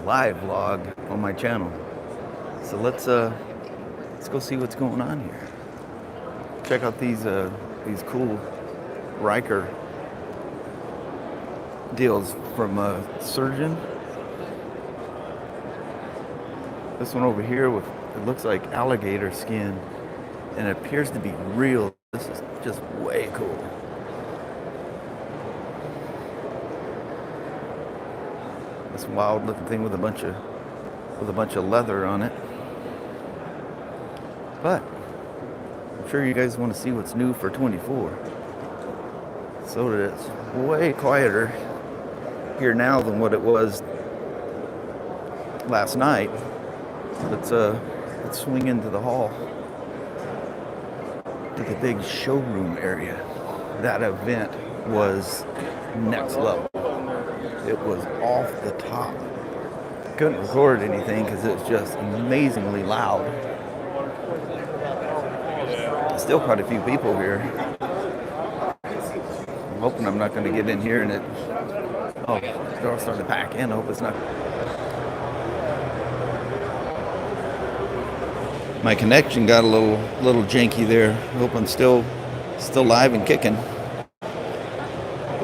live vlog on my channel. So let's go see what's going on here. Check out these cool Riker deals from Surgeon. This one over here with, it looks like alligator skin and it appears to be real. This is just way cool. This wild looking thing with a bunch of leather on it. But I'm sure you guys want to see what's new for 24. So that it's way quieter here now than what it was last night. Let's swing into the hall to the big showroom area. That event was next level. It was off the top. Couldn't record anything because it was just amazingly loud. Still quite a few people here. I'm hoping I'm not going to get in here and they're all starting to pack in. I hope it's not. My connection got a little janky there. I hope I'm still live and kicking.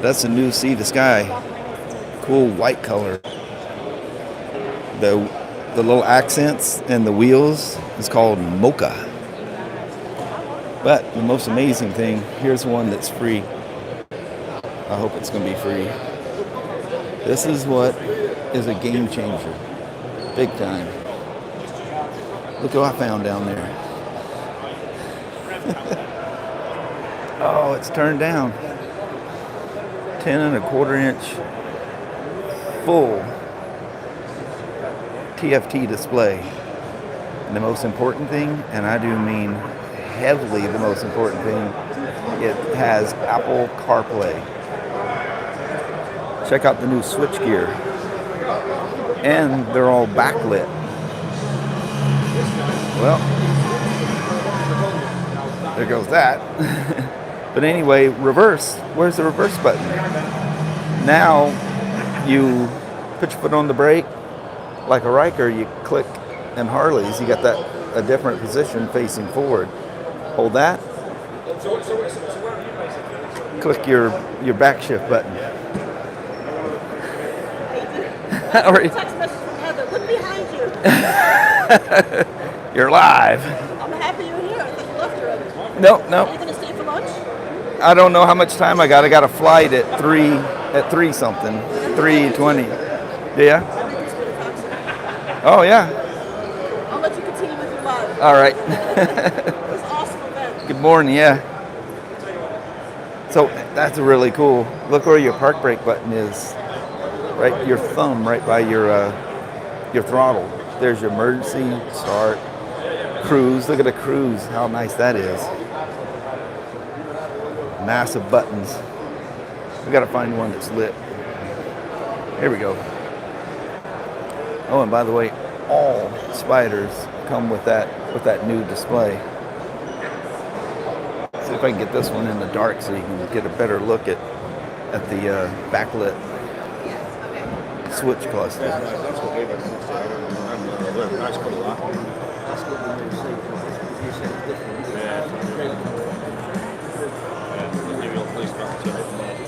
That's a new Sea to Sky. Cool white color. The little accents and the wheels is called Mocha. But the most amazing thing, here's one that's free. I hope it's going to be free. This is what is a game changer. Big time. Look what I found down there. Oh, it's turned down. 10 1/4 inch full TFT display. And the most important thing, and I do mean heavily the most important thing, it has Apple Carplay. Check out the new switchgear. And they're all backlit. Well, there goes that. But anyway, reverse. Where's the reverse button? Now you put your foot on the brake like a Riker. You click, and Harleys, you got that a different position facing forward. Hold that. Click your back shift button. Text message from Heather. Look behind you. You're live. I'm happy you're here. I thought you left already. No. Are you going to stay for lunch? I don't know how much time I got. I got a flight at 3 something. 3:20. Yeah? Oh, yeah. I'll let you continue with your live. All right. It was an awesome event. Good morning, yeah. So that's really cool. Look where your park brake button is. Right, your thumb right by your throttle. There's your emergency, start, cruise. Look at the cruise, how nice that is. Massive buttons. We gotta find one that's lit. Here we go. Oh, and by the way, all Spyders come with that new display. See if I can get this one in the dark so you can get a better look at the backlit switch cluster.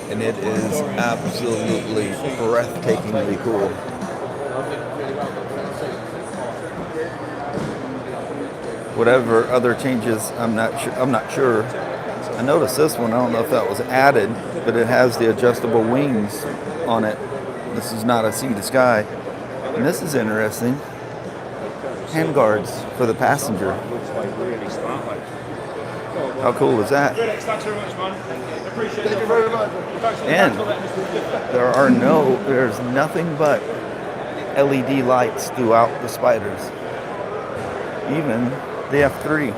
And it is absolutely breathtakingly cool. Whatever other changes, I'm not sure. I noticed this one. I don't know if that was added, but it has the adjustable wings on it. This is not a Sea to Sky. And this is interesting. Hand guards for the passenger. How cool is that? Thanks very much, man. Appreciate it. Thank you very much. And there's nothing but LED lights throughout the Spyders. Even the F3.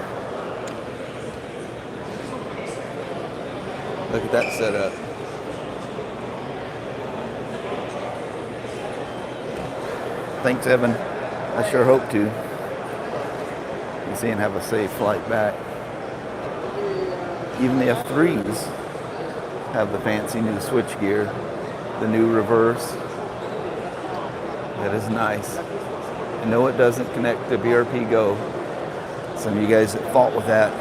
Look at that setup. Thanks, Evan. I sure hope to. You see, and have a safe flight back. Even the F3s have the fancy new switchgear, the new reverse. That is nice. I know it doesn't connect to BRP Go. Some of you guys at fault with that.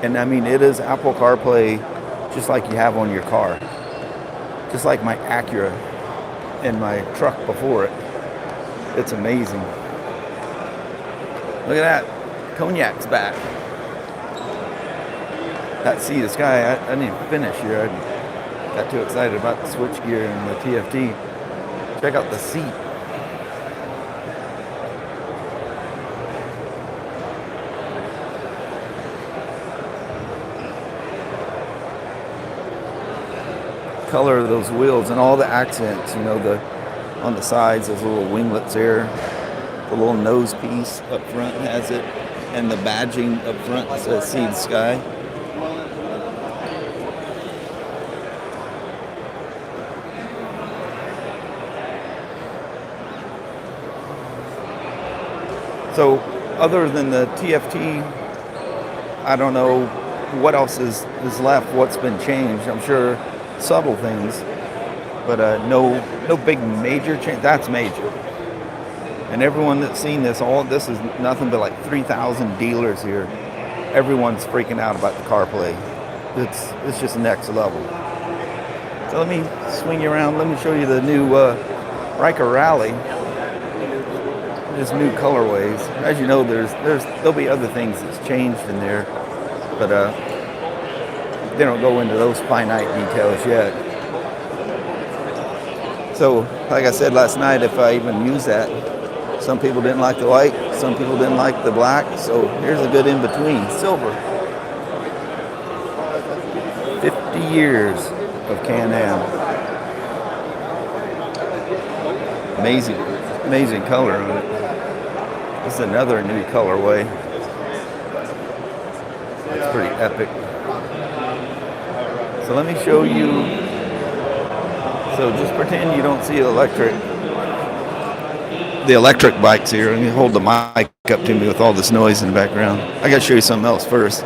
And I mean, it is Apple CarPlay just like you have on your car. Just like my Acura and my truck before it. It's amazing. Look at that. Cognac's back. That Sea to Sky, I didn't even finish here. I got too excited about the switchgear and the TFT. Check out the seat. Color of those wheels and all the accents, you know, on the sides, those little winglets there. The little nose piece up front has it, and the badging up front says Sea to Sky. So other than the TFT, I don't know what else is left, what's been changed. I'm sure subtle things, but no big major change. That's major. And everyone that's seen this, all this is nothing but like 3,000 dealers here. Everyone's freaking out about the CarPlay. It's just next level. So let me swing you around. Let me show you the new Riker Rally. Just new colorways. As you know, there'll be other things that's changed in there, but they don't go into those finite details yet. So, like I said last night, if I even use that, some people didn't like the white, some people didn't like the black, so here's a good in-between, silver. 50 years of Can-Am. Amazing color on it. This is another new colorway. It's pretty epic. So let me show you. So just pretend you don't see the electric bikes here. Let me hold the mic up to me with all this noise in the background. I gotta show you something else first.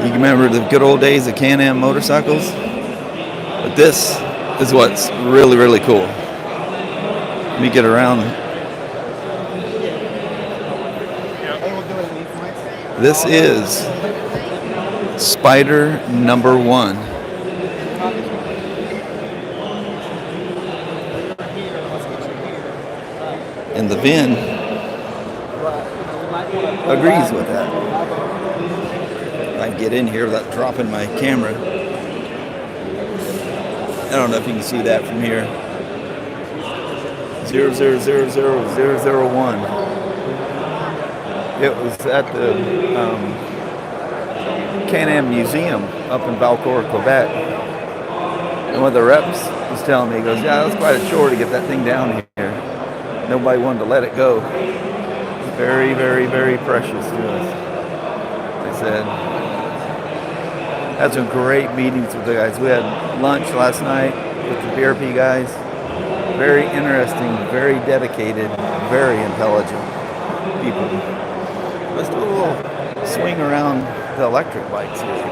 You remember the good old days of Can-Am motorcycles? But this is what's really, really cool. Let me get around. This is Spyder #1. And the VIN agrees with that. I can get in here without dropping my camera. I don't know if you can see that from here. 0000001. It was at the Can-Am Museum up in Valcourt, Quebec. And one of the reps was telling me, he goes, yeah, it was quite a chore to get that thing down here. Nobody wanted to let it go. It's very, very, very precious to us, they said. Had some great meetings with the guys. We had lunch last night with the BRP guys. Very interesting, very dedicated, very intelligent people. Let's do a little swing around the electric bikes here.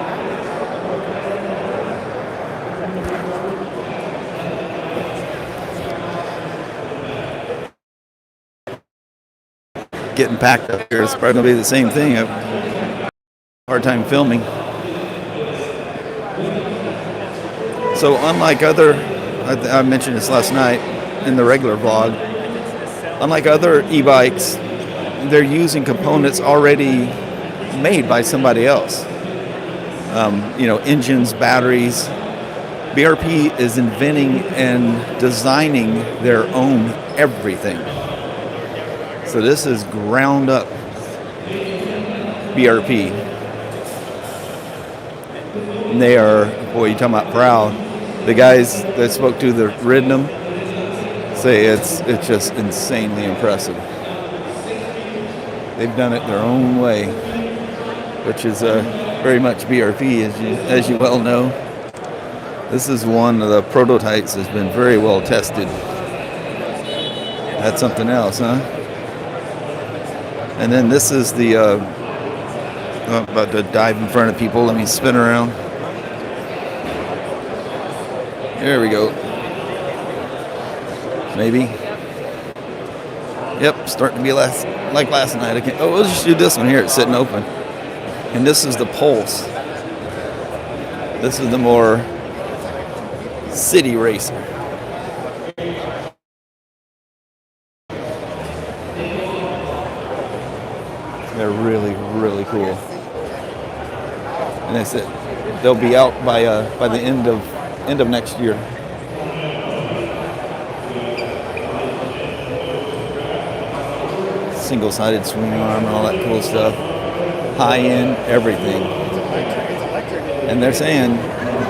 Getting packed up here. It's probably going to be the same thing. I have a hard time filming. So unlike other, I mentioned this last night in the regular vlog, unlike other e-bikes, they're using components already made by somebody else. Engines, batteries. BRP is inventing and designing their own everything. So this is ground up BRP. And they are, boy, you talking about proud. The guys that spoke to that ridden them say it's just insanely impressive. They've done it their own way, which is very much BRP, as you well know. This is one of the prototypes that's been very well tested. That's something else, huh? And then this is the I'm about to dive in front of people. Let me spin around. There we go. Maybe. Yep, starting to be like last night. Oh, we'll just do this one here. It's sitting open. And this is the Pulse. This is the more city racer. They're really, really cool. And they said they'll be out by the end of next year. Single-sided swing arm and all that cool stuff. High-end everything. And they're saying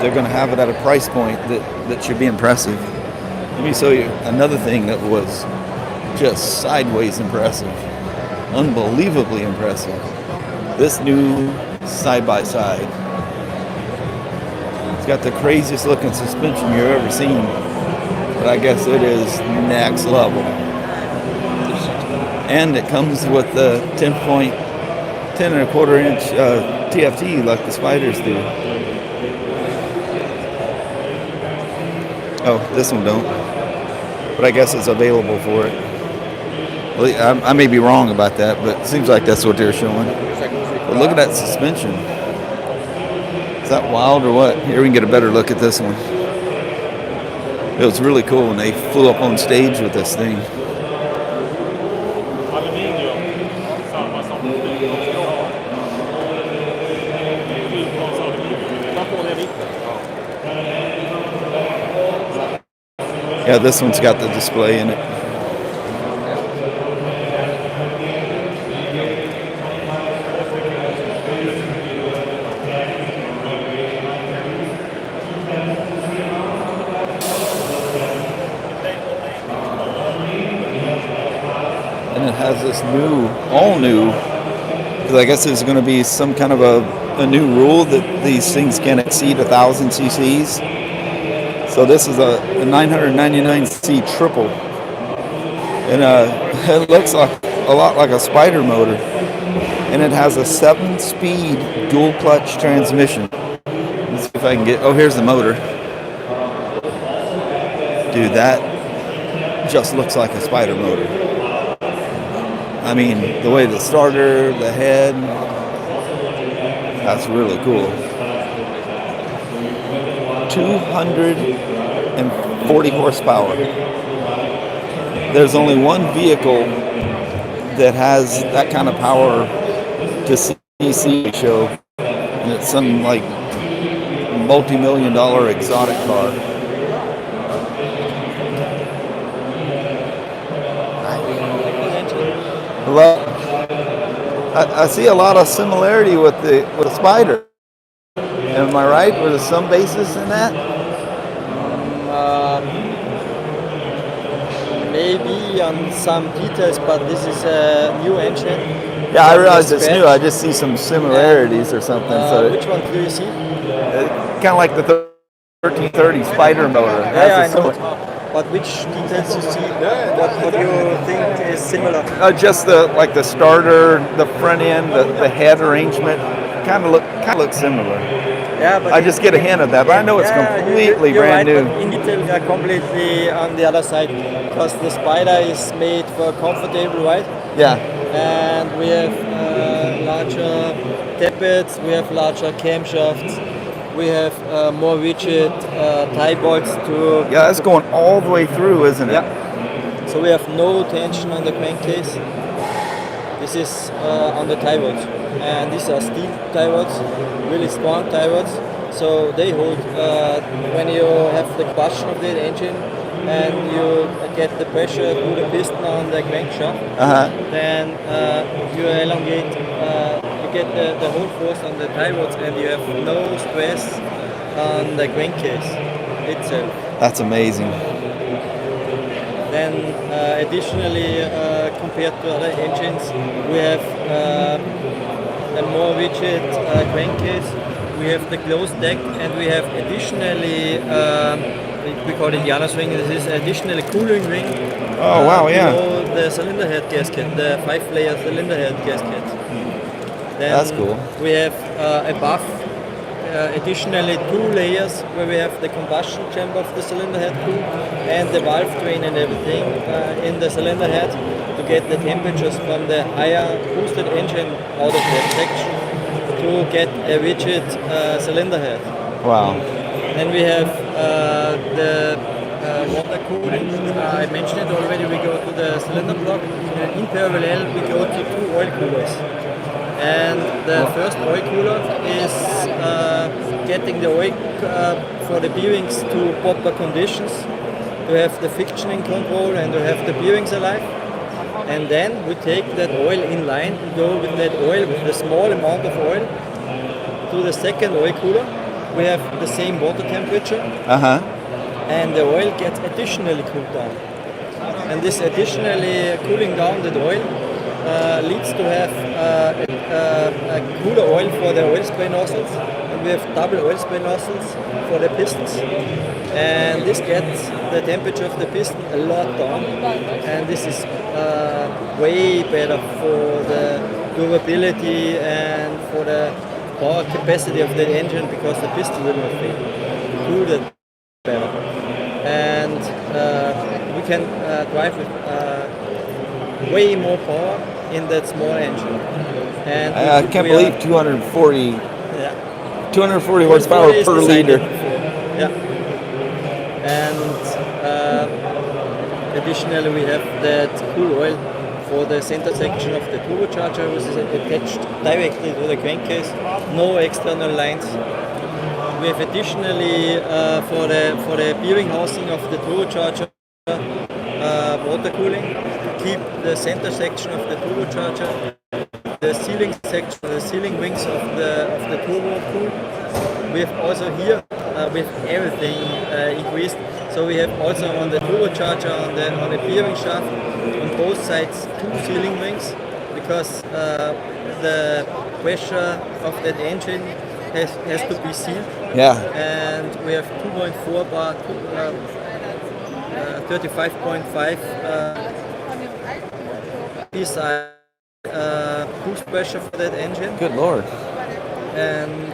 they're going to have it at a price point that should be impressive. Let me show you another thing that was just sideways impressive. Unbelievably impressive. This new side-by-side. It's got the craziest looking suspension you've ever seen. But I guess it is next level. And it comes with the 10 1/4 inch TFT like the Spyders do. Oh, this one don't. But I guess it's available for it. Well, I may be wrong about that, but it seems like that's what they're showing. But look at that suspension. Is that wild or what? Here we can get a better look at this one. It was really cool when they flew up on stage with this thing. Yeah, this one's got the display in it. And it has this all new, because I guess there's going to be some kind of a new rule that these things can't exceed 1,000 cc's. So this is a 999C triple, and it looks like a lot like a Spyder motor, and it has a 7-speed dual clutch transmission. Let's see if I can get. Oh, here's the motor. Dude, that just looks like a Spyder motor. I mean, the way the starter, the head, that's really cool. 240 horsepower. There's only one vehicle that has that kind of power to CC ratio, and it's some like multi-million-dollar exotic car. I see a lot of similarity with the Spyder. Am I right? Was there some basis in that? Maybe on some details, but this is a new engine. Yeah, I realize it's new. I just see some similarities or something. Which one do you see? Kind of like the 1330 Spyder motor. Yeah, I know. But which details you see? What do you think is similar? Just the starter, the front end, the head arrangement, kind of look similar. Yeah, but I just get a hint of that, but I know it's completely you're brand right, new. But in detail, we are completely on the other side, because the Spyder is made for comfortable ride. Yeah. And we have larger tappets, we have larger camshafts, we have more rigid tie bolts to. Yeah, that's going all the way through, isn't it? Yeah. So we have no tension on the crankcase. This is on the tie rods, and these are steel tie rods, really strong tie rods. So they hold when you have the combustion of the engine and you get the pressure through the piston on the crankshaft. Then you elongate, you get the whole force on the tie rods, and you have no stress on the crankcase itself. That's amazing. Then additionally, compared to other engines, we have a more rigid crankcase, we have the closed deck, and we have additionally, we call it Jana swing, this is additionally cooling ring. Oh wow, yeah. Below the cylinder head gasket, the 5-layer cylinder head gasket. Then That's cool. we have above additionally 2 layers where we have the combustion chamber of the cylinder head cool and the valve train and everything in the cylinder head to get the temperatures from the higher boosted engine out of that section to get a rigid cylinder head. Wow. Then we have the water cooling. I mentioned it already. We go to the cylinder block, and in parallel we go to 2 oil coolers. And the first oil cooler is getting the oil for the bearings to proper conditions, to have the frictioning control and to have the bearings alive. And then we take that oil in line, go with that oil, with a small amount of oil, to the second oil cooler. We have the same water temperature, and the oil gets additionally cooled down. And this additionally cooling down the oil leads to have a cooler oil for the oil spray nozzles, and we have double oil spray nozzles for the pistons. And this gets the temperature of the piston a lot down, and this is way better for the durability and for the power capacity of the engine, because the piston will not fail. Cool that better, and we can drive with way more power in that small engine. And I can't believe 240 yeah. 240 horsepower 240 is per designed liter. for, yeah. And additionally we have that cool oil for the center section of the turbocharger, which is attached directly to the crankcase, no external lines. We have additionally for the bearing housing of the turbocharger water cooling to keep the center section of the turbocharger, the sealing section, the sealing wings of the turbo cool. We have also here with everything increased. So we have also on the turbocharger, on the bearing shaft, on both sides 2 sealing wings, because the pressure of that engine has to be sealed. Yeah. And we have 2.4 bar, 35.5 psi boost pressure for that engine. Good Lord. And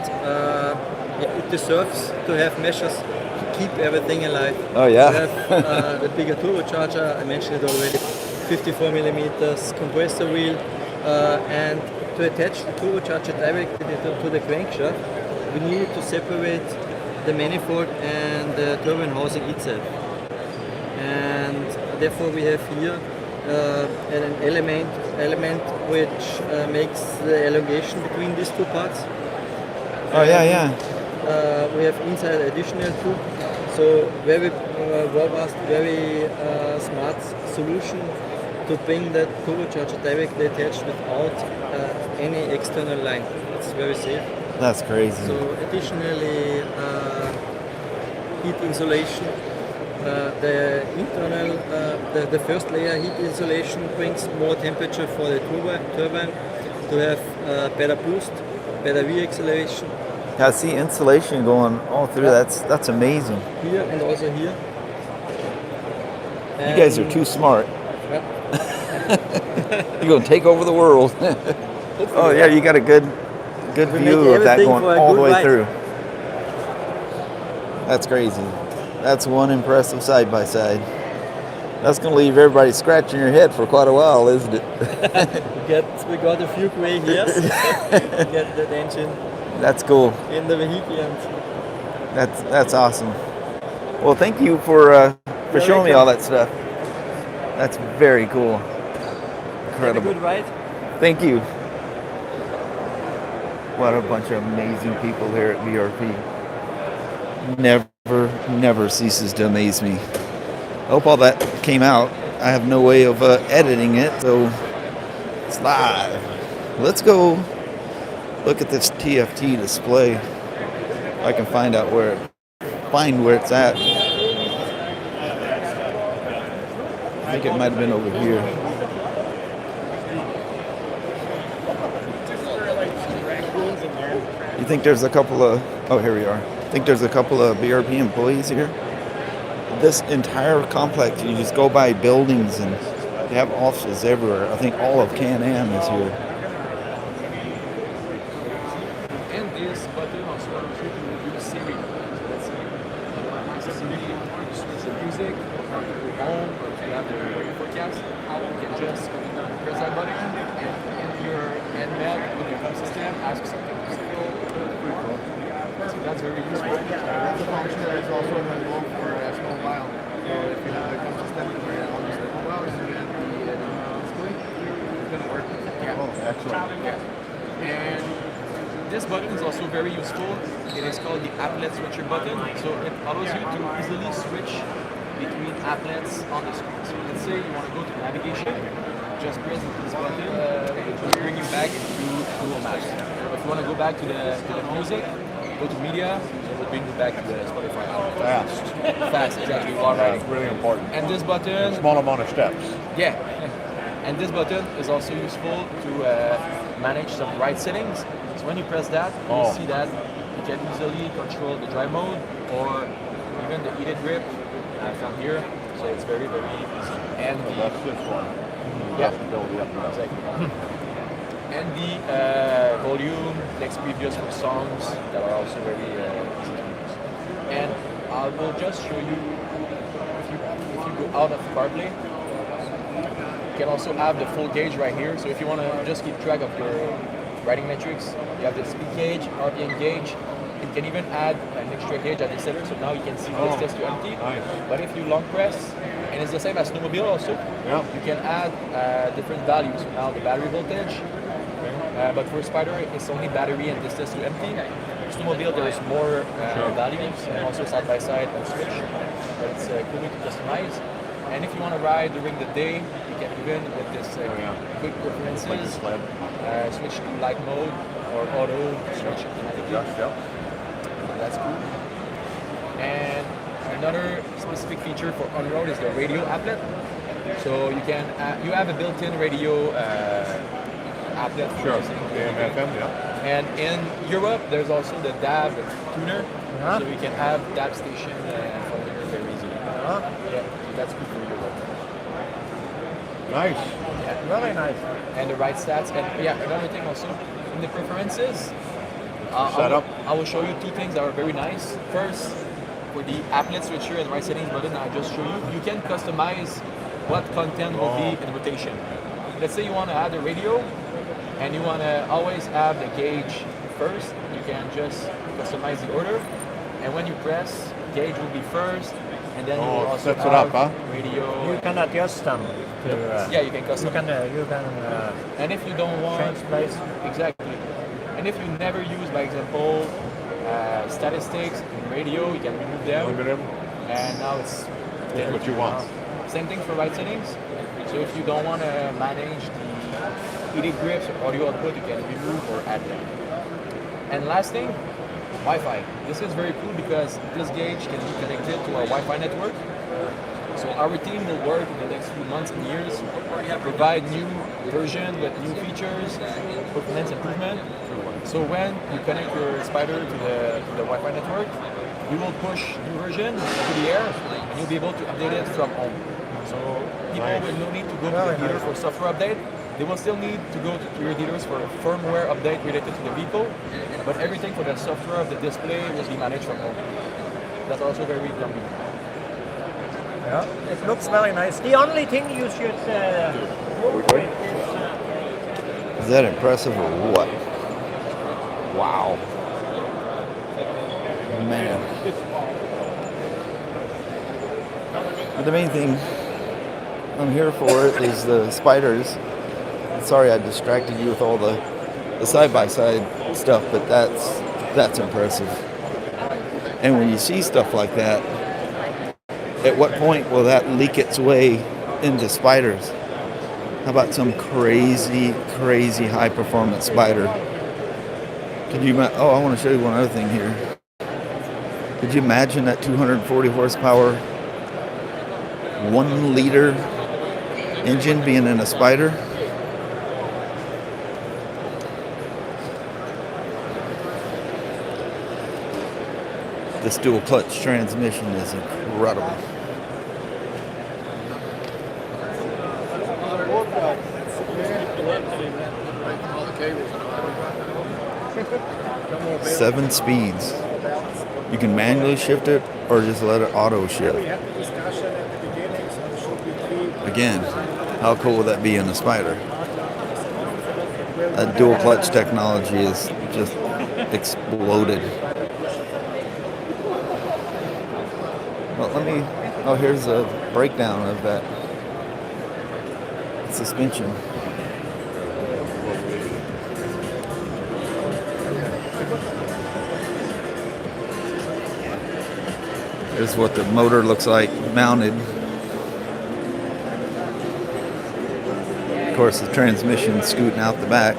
it deserves to have measures to keep everything alive. Oh yeah. We have the bigger turbocharger, I mentioned it already, 54 millimeters compressor wheel, and to attach the turbocharger directly to the crankshaft, we need to separate the manifold and the turbine housing itself. And therefore we have here an element which makes the elongation between these 2 parts. Oh yeah. We have inside additional tube, so very robust, very smart solution to bring that turbocharger directly attached without any external line. It's very safe. That's crazy. So additionally, heat insulation. The internal, the first layer heat insulation brings more temperature for the turbine to have better boost, better re-acceleration. Yeah, I see insulation going all through. Yeah. That's amazing. Here and also here. You guys are too smart. Yeah. You're gonna take over the world. Oh yeah, you got a good We view make of that everything going for a all the good way ride. through. That's crazy. That's one impressive side by side. That's gonna leave everybody scratching your head for quite a while, isn't it? We got a few gray hairs. Get that engine That's cool. in the vehicle. And That's awesome. Well, thank you for You're showing me welcome. all that stuff. That's very cool. have a Incredible. good ride. Thank you. What a bunch of amazing people here at BRP. Never ceases to amaze me. I hope all that came out. I have no way of editing it, so it's live. Let's go look at this TFT display. If I can find where it's at. I think it might have been over here. You think there's a couple of, oh, here we are. Think there's a couple of BRP employees here? This entire complex, you just go by buildings and they have offices everywhere. I think all of Can-Am is here. really want to switch the music, or to go home, or to have the weather forecast, you can just press that button and in your handheld with your phone system, ask something musical. So that's very useful. That's a function that is also available for mobile. So if you have the phone system and you're on the mobile, you can the display, it's going to work. Yeah. Oh, excellent. Yeah. And this button is also very useful. It is called the applet switcher button. So it allows you to easily switch between applets on the screen. So let's say you want to go to navigation, just press this button, it will bring you back to Google Maps. If you want to go back to the music, go to media, it will bring you back to the Spotify outlet. Fast, exactly, while riding. That's really important. And this button, Small amount of steps. yeah. And this button is also useful to manage some ride settings. So when you press that, you'll see that you can easily control the drive mode or even the heated grip from here. So it's very, very easy. And That's this one. yeah, Possibility up there. exactly. And the volume, next previews for songs that are also very easy to use. And I will just show you if you go out of Carplay. You can also have the full gauge right here. So if you want to just keep track of your riding metrics, you have the speed gauge, RPM gauge. You can even add an extra gauge at the center, so now you can see distance to empty. Nice. But if you long press, and it's the same as snowmobile also, you can add different values. So now the battery voltage, but for Spyder it's only battery and distance to empty. Snowmobile there is more values and also side by side and switch, but it's cool to customize. And if you want to ride during the day, you can even with this quick preferences switch to light mode or auto switch automatically. That's cool. And another specific feature for on-road is the radio applet. So you can you have a built-in radio applet. Sure. AM, FM, yeah. And in Europe, there's also the DAB tuner, so you can have DAB station from here very easily. Yeah, that's good for Europe. Nice. Yeah. Really nice. And the ride stats. And yeah, another thing also, in the preferences, Setup. I will show you two things that are very nice. First, for the applet switcher and ride settings button, I'll just show you. You can customize what content will be in rotation. Let's say you want to add a radio, and you want to always have the gauge first. You can just customize the order, and when you press, gauge will be first, and then you will also sets it have up, huh? radio. You can adjust them to. Yeah, you can You customize. can And if you don't want change place. exactly, and if you never use, by example, statistics in radio, you can remove them, Look at him. and now it's That's what you want. Same thing for ride settings. So if you don't want to manage the heated grips or audio output, you can remove or add them. And last thing, Wi-Fi. This is very cool because this gauge can be connected to our Wi-Fi network. So our team will work in the next few months and years to provide new version with new features, performance improvement. So when you connect your Spyder to the Wi-Fi network, you will push new version to the air and you'll be able to update it from home. So people will no need to go to the dealer for software update. They will still need to go to your dealers for a firmware update related to the vehicle, but everything for the software of the display will be managed from home. That's also very convenient. Yeah, it looks very nice. The only thing you should work with Is that impressive or what? Wow. Man. But the main thing I'm here for is the Spyders. Sorry I distracted you with all the side-by-side stuff, but that's impressive. And when you see stuff like that, at what point will that leak its way into Spyders? How about some crazy, crazy high-performance Spyder? Could you? Oh, I want to show you one other thing here. Could you imagine that 240 horsepower, 1 liter engine being in a Spyder? This dual clutch transmission is incredible. Seven speeds. You can manually shift it or just let it auto shift. We had the discussion at the beginning, so it should be clean. Again, how cool would that be in the Spyder? That dual clutch technology is just exploded. Well, oh, here's a breakdown of that suspension. Here's what the motor looks like mounted. Of course, the transmission scooting out the back.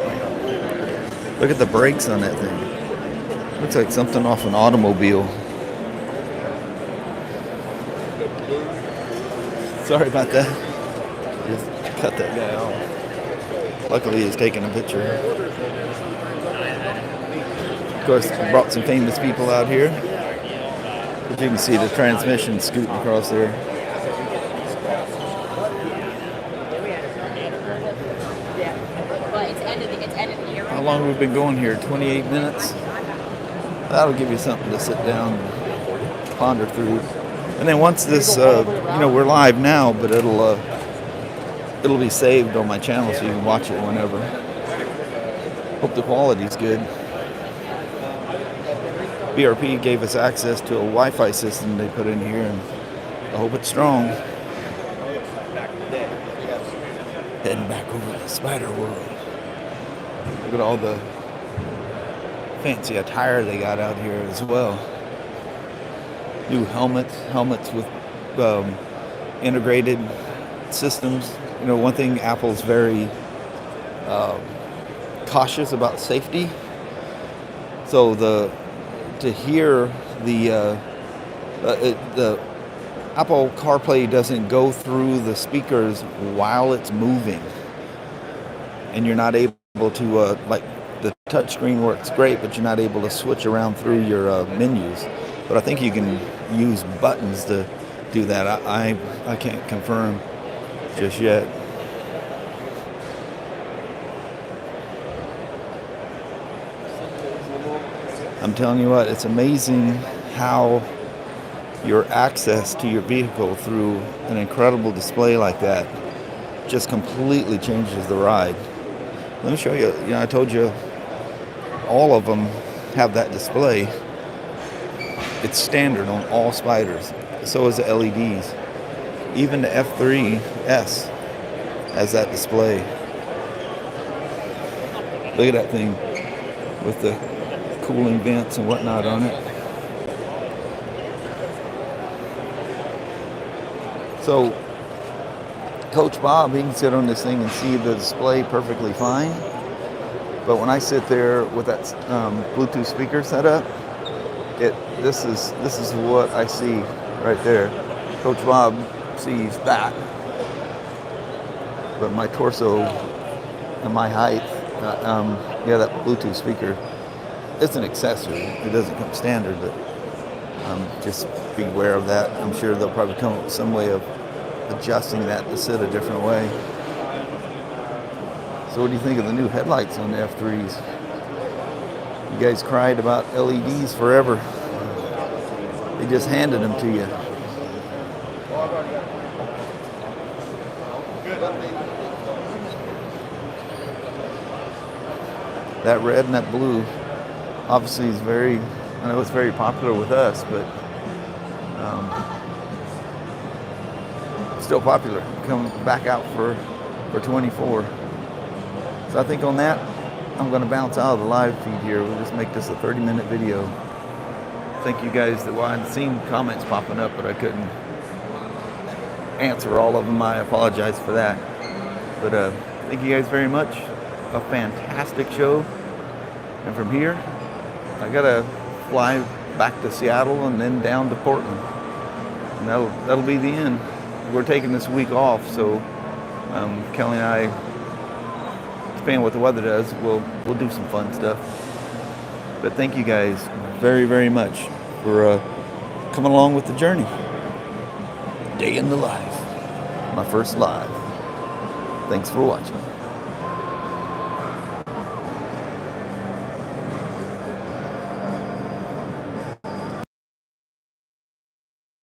Look at the brakes on that thing. Looks like something off an automobile. Sorry about that. Just cut that guy off. Luckily, he's taking a picture. Of course, brought some famous people out here. But you can see the transmission scooting across there. How long have we been going here? 28 minutes? That'll give you something to sit down and ponder through. And then once this, we're live now, but it'll be saved on my channel so you can watch it whenever. Hope the quality's good. BRP gave us access to a Wi-Fi system they put in here, and I hope it's strong. Heading back over to the Spyder world. Look at all the fancy attire they got out here as well. New helmets with integrated systems. You know, one thing Apple's very cautious about safety. So to hear the Apple Carplay doesn't go through the speakers while it's moving, and you're not able to like the touchscreen works great, but you're not able to switch around through your menus. But I think you can use buttons to do that. I can't confirm just yet. I'm telling you what, it's amazing how your access to your vehicle through an incredible display like that just completely changes the ride. Let me show you. You know, I told you all of them have that display. It's standard on all Spyders. So is the LEDs. Even the F3S has that display. Look at that thing with the cooling vents and whatnot on it. So Coach Bob, he can sit on this thing and see the display perfectly fine. But when I sit there with that Bluetooth speaker set up, this is what I see right there. Coach Bob sees that, but my torso and my height, that Bluetooth speaker, it's an accessory. It doesn't come standard, but just be aware of that. I'm sure they'll probably come up with some way of adjusting that to sit a different way. So what do you think of the new headlights on the F3s? You guys cried about LEDs forever. They just handed them to you. That red and that blue obviously is I know it's very popular with us, but still popular. Come back out for 24. So I think on that, I'm going to bounce out of the live feed here. We'll just make this a 30-minute video. Thank you guys I'd seen comments popping up, but I couldn't answer all of them. I apologize for that. But thank you guys very much. A fantastic show. And from here, I got to fly back to Seattle and then down to Portland. And that'll be the end. We're taking this week off, so Kelly and I, depending on what the weather does, we'll do some fun stuff. But thank you guys very, very much for coming along with the journey. Day in the life. My first live. Thanks for watching.